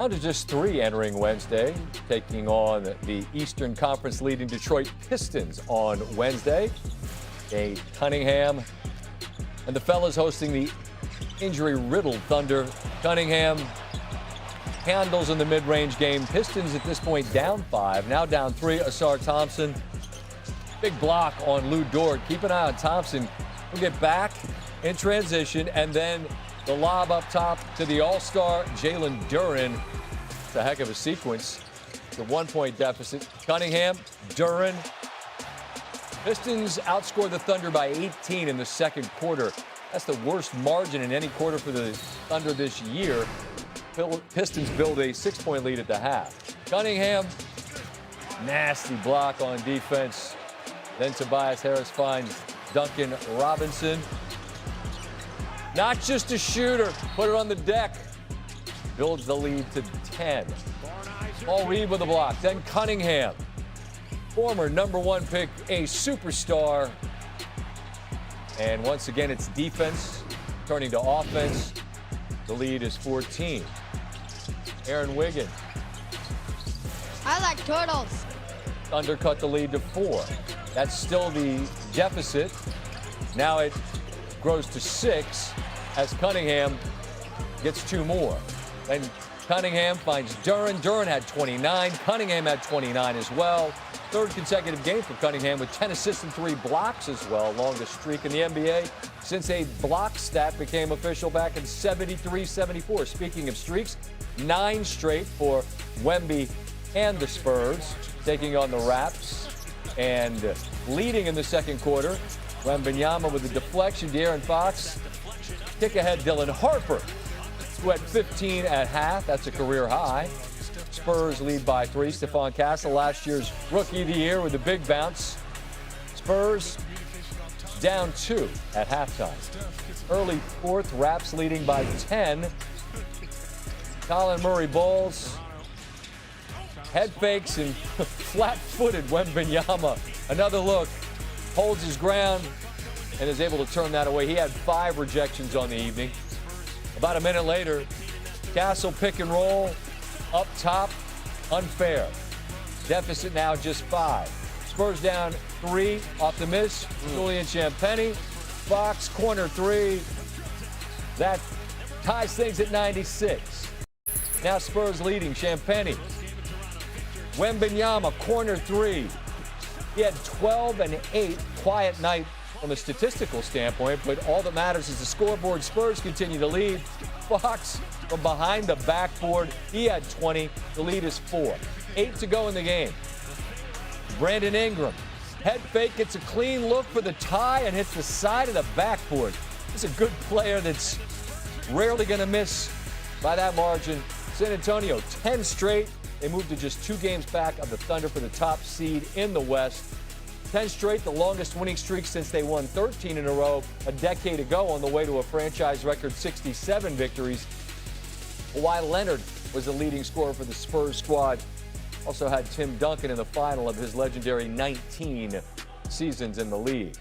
Down to just 3 entering Wednesday, taking on the Eastern Conference leading Detroit Pistons on Wednesday. Cunningham and the fellas hosting the injury-riddled Thunder. Cunningham handles in the mid-range game. Pistons at this point down 5, now down 3. Asar Thompson, big block on Lou Dort. Keep an eye on Thompson. We'll get back in transition, and then the lob up top to the all-star Jalen Duren. It's a heck of a sequence. It's a 1-point deficit. Cunningham, Duren. Pistons outscored the Thunder by 18 in the second quarter. That's the worst margin in any quarter for the Thunder this year. Pistons build a 6-point lead at the half. Cunningham, nasty block on defense. Then Tobias Harris finds Duncan Robinson. Not just a shooter, put it on the deck. Builds the lead to 10. Paul Reed with the block. Then Cunningham, former #1 pick, a superstar. And once again, it's defense turning to offense. The lead is 14. Aaron Wiggins. I like turtles. Undercut the lead to 4. That's still the deficit. Now it grows to 6 as Cunningham gets 2 more. Then Cunningham finds Duren. Duren had 29. Cunningham had 29 as well. Third consecutive game for Cunningham with 10 assists and 3 blocks as well. Longest streak in the NBA since a block stat became official back in 73-74. Speaking of streaks, 9 straight for Wemby and the Spurs, taking on the Raps. And leading in the second quarter, Wembanyama with a deflection. De'Aaron Fox, kick ahead Dylan Harper, who had 15 at half. That's a career high. Spurs lead by 3. Stephon Castle, last year's Rookie of the Year with a big bounce. Spurs down 2 at halftime. Early fourth, Raps leading by 10. Colin Murray Bowles, head fakes and flat-footed Wembanyama. Another look, holds his ground and is able to turn that away. He had 5 rejections on the evening. About a minute later, Castle pick and roll up top, unfair. Deficit now just 5. Spurs down 3 off the miss. Julian Champagnie. Fox corner 3. That ties things at 96. Now Spurs leading. Champagnie. Wembanyama corner 3. He had 12 and 8. Quiet night from a statistical standpoint, but all that matters is the scoreboard. Spurs continue to lead. Fox from behind the backboard. He had 20. The lead is 4. 8 to go in the game. Brandon Ingram, head fake, gets a clean look for the tie and hits the side of the backboard. He's a good player that's rarely going to miss by that margin. San Antonio, 10 straight. They moved to just 2 games back of the Thunder for the top seed in the West. 10 straight, the longest winning streak since they won 13 in a row a decade ago, on the way to a franchise record 67 victories. Kawhi Leonard was the leading scorer for the Spurs squad. Also had Tim Duncan in the final of his legendary 19 seasons in the league.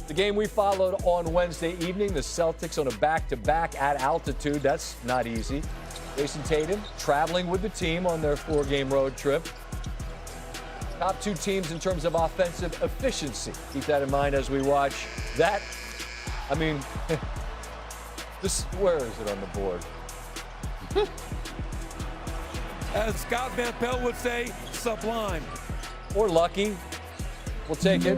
The game we followed on Wednesday evening, the Celtics on a back-to-back at altitude. That's not easy. Jason Tatum traveling with the team on their 4-game road trip. Top 2 teams in terms of offensive efficiency. Keep that in mind as we watch that. I mean, where is it on the board? As Scott Van Pelt would say, sublime. Or lucky. We'll take it.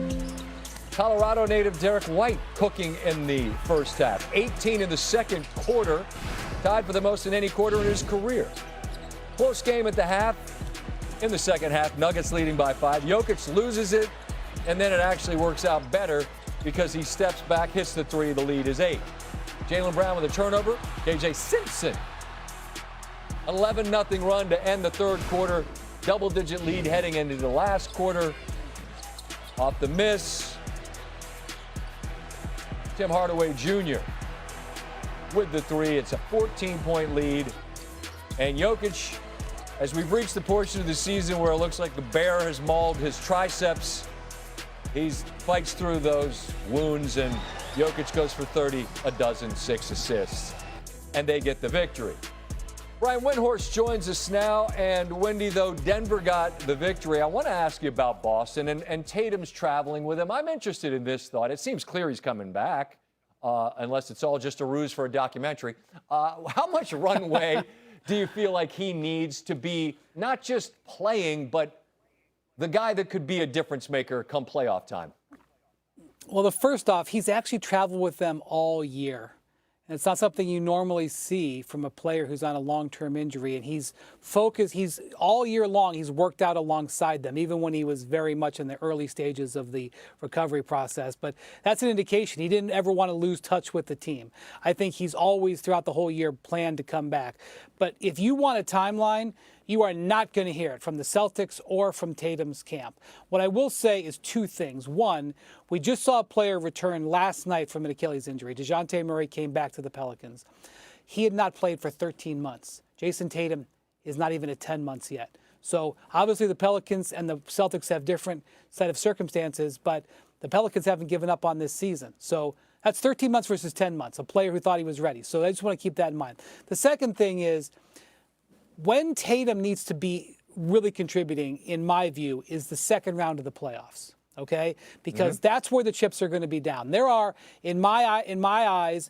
Colorado native Derek White cooking in the first half. 18 in the second quarter. Tied for the most in any quarter in his career. Close game at the half. In the second half, Nuggets leading by 5. Jokic loses it, and then it actually works out better because he steps back, hits the 3. The lead is 8. Jaylen Brown with a turnover. KJ Simpson. 11-0 run to end the third quarter. Double-digit lead heading into the last quarter. Off the miss. Tim Hardaway Jr. with the 3. It's a 14-point lead. And Jokic, as we've reached the portion of the season where it looks like the bear has mauled his triceps, he fights through those wounds, and Jokic goes for 30, a dozen, 6 assists, and they get the victory. Brian Windhorst joins us now. And Wendy, though Denver got the victory, I want to ask you about Boston and Tatum's traveling with him. I'm interested in this thought. It seems clear he's coming back, unless it's all just a ruse for a documentary. How much runway do you feel like he needs to be not just playing, but the guy that could be a difference maker come playoff time? Well, the first off, he's actually traveled with them all year. And it's not something you normally see from a player who's on a long-term injury. And he's focused, he's all year long, he's worked out alongside them, even when he was very much in the early stages of the recovery process. But that's an indication he didn't ever want to lose touch with the team. I think he's always, throughout the whole year, planned to come back. But if you want a timeline, you are not going to hear it from the Celtics or from Tatum's camp. What I will say is two things. One, we just saw a player return last night from an Achilles injury. DeJounte Murray came back to the Pelicans. He had not played for 13 months. Jason Tatum is not even at 10 months yet. So obviously the Pelicans and the Celtics have different set of circumstances, but the Pelicans haven't given up on this season. So that's 13 months versus 10 months, a player who thought he was ready. So I just want to keep that in mind. The second thing is, when Tatum needs to be really contributing, in my view, is the second round of the playoffs, okay? Because that's where the chips are going to be down. There are, in my eyes,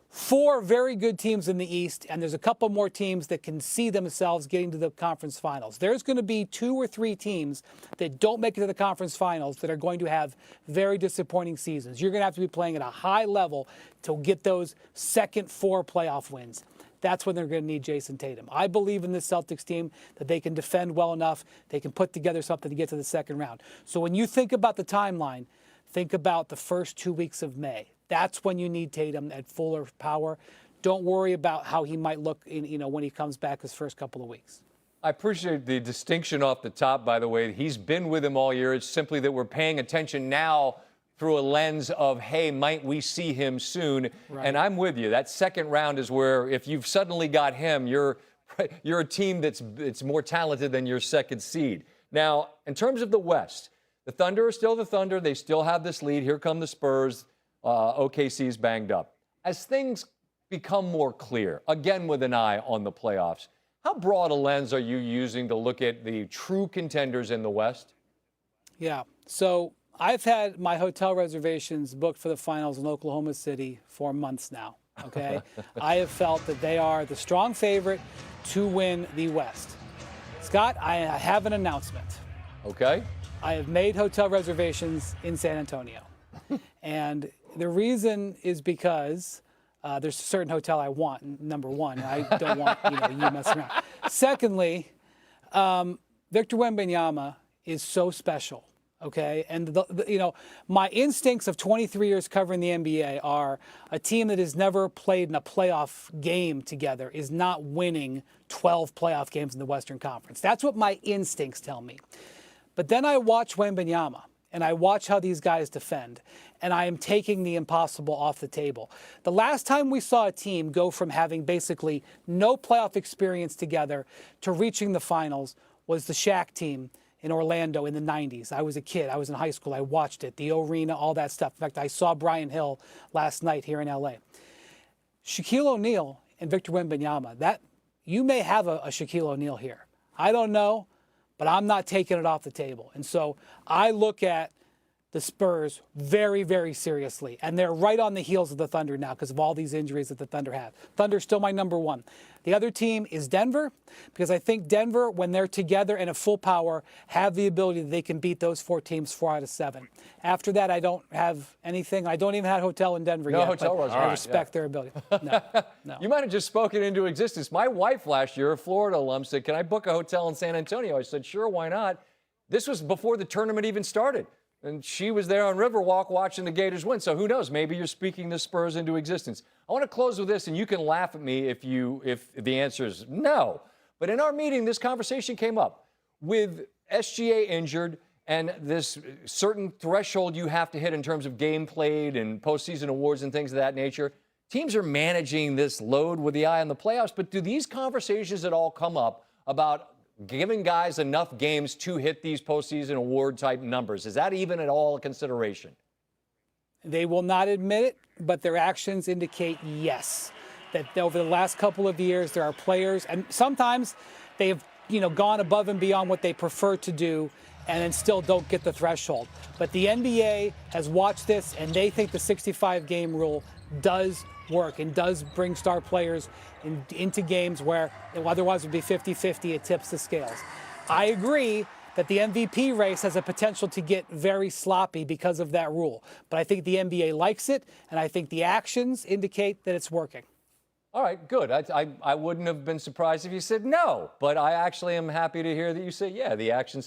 4 very good teams in the East, and there's a couple more teams that can see themselves getting to the conference finals. There's going to be 2 or 3 teams that don't make it to the conference finals that are going to have very disappointing seasons. You're going to have to be playing at a high level to get those second 4 playoff wins. That's when they're going to need Jason Tatum. I believe in this Celtics team that they can defend well enough. They can put together something to get to the second round. So when you think about the timeline, think about the first 2 weeks of May. That's when you need Tatum at fuller power. Don't worry about how he might look when he comes back his first couple of weeks. I appreciate the distinction off the top, by the way. He's been with him all year. It's simply that we're paying attention now through a lens of, hey, might we see him soon? Right. And I'm with you. That second round is where if you've suddenly got him, you're a team that's more talented than your second seed. Now, in terms of the West, the Thunder are still the Thunder. They still have this lead. Here come the Spurs. OKC's banged up. As things become more clear, again with an eye on the playoffs, how broad a lens are you using to look at the true contenders in the West? Yeah, so I've had my hotel reservations booked for the finals in Oklahoma City for months now, okay? I have felt that they are the strong favorite to win the West. Scott, I have an announcement. Okay. I have made hotel reservations in San Antonio. And the reason is because there's a certain hotel I want, number one. I don't want you messing around. Secondly, Victor Wembanyama is so special. Okay, and my instincts of 23 years covering the NBA are a team that has never played in a playoff game together is not winning 12 playoff games in the Western Conference. That's what my instincts tell me. But then I watch Wembanyama, and I watch how these guys defend, and I am taking the impossible off the table. The last time we saw a team go from having basically no playoff experience together to reaching the finals was the Shaq team in Orlando in the 90s. I was a kid. I was in high school. I watched it, the arena, all that stuff. In fact, I saw Brian Hill last night here in L.A. Shaquille O'Neal and Victor Wembanyama, you may have a Shaquille O'Neal here. I don't know, but I'm not taking it off the table. And so I look at the Spurs very, very seriously. And they're right on the heels of the Thunder now because of all these injuries that the Thunder have. Thunder's still my number one. The other team is Denver, because I think Denver, when they're together and at full power, have the ability that they can beat those 4 teams 4 out of 7. After that, I don't have anything. I don't even have a hotel in Denver yet. No hotel was I respect their ability. No. You might have just spoken into existence. My wife last year, a Florida alum, said, can I book a hotel in San Antonio? I said, sure, why not? This was before the tournament even started. And she was there on Riverwalk watching the Gators win. So who knows? Maybe you're speaking the Spurs into existence. I want to close with this, and you can laugh at me if the answer is no. But in our meeting, this conversation came up. With SGA injured and this certain threshold you have to hit in terms of game played and postseason awards and things of that nature, teams are managing this load with the eye on the playoffs. But do these conversations at all come up about giving guys enough games to hit these postseason award type numbers? Is that even at all a consideration? They will not admit it, but their actions indicate yes. that over the last couple of years there are players, and sometimes they have gone above and beyond what they prefer to do, and then still don't get the threshold. But the NBA has watched this, and they think the 65-game rule does work and does bring star players into games where it otherwise would be 50-50. It tips the scales. I agree that the MVP race has a potential to get very sloppy because of that rule. But I think the NBA likes it, and I think the actions indicate that it's working. All right, good. I wouldn't have been surprised if you said no, but I actually am happy to hear that you say, yeah, the actions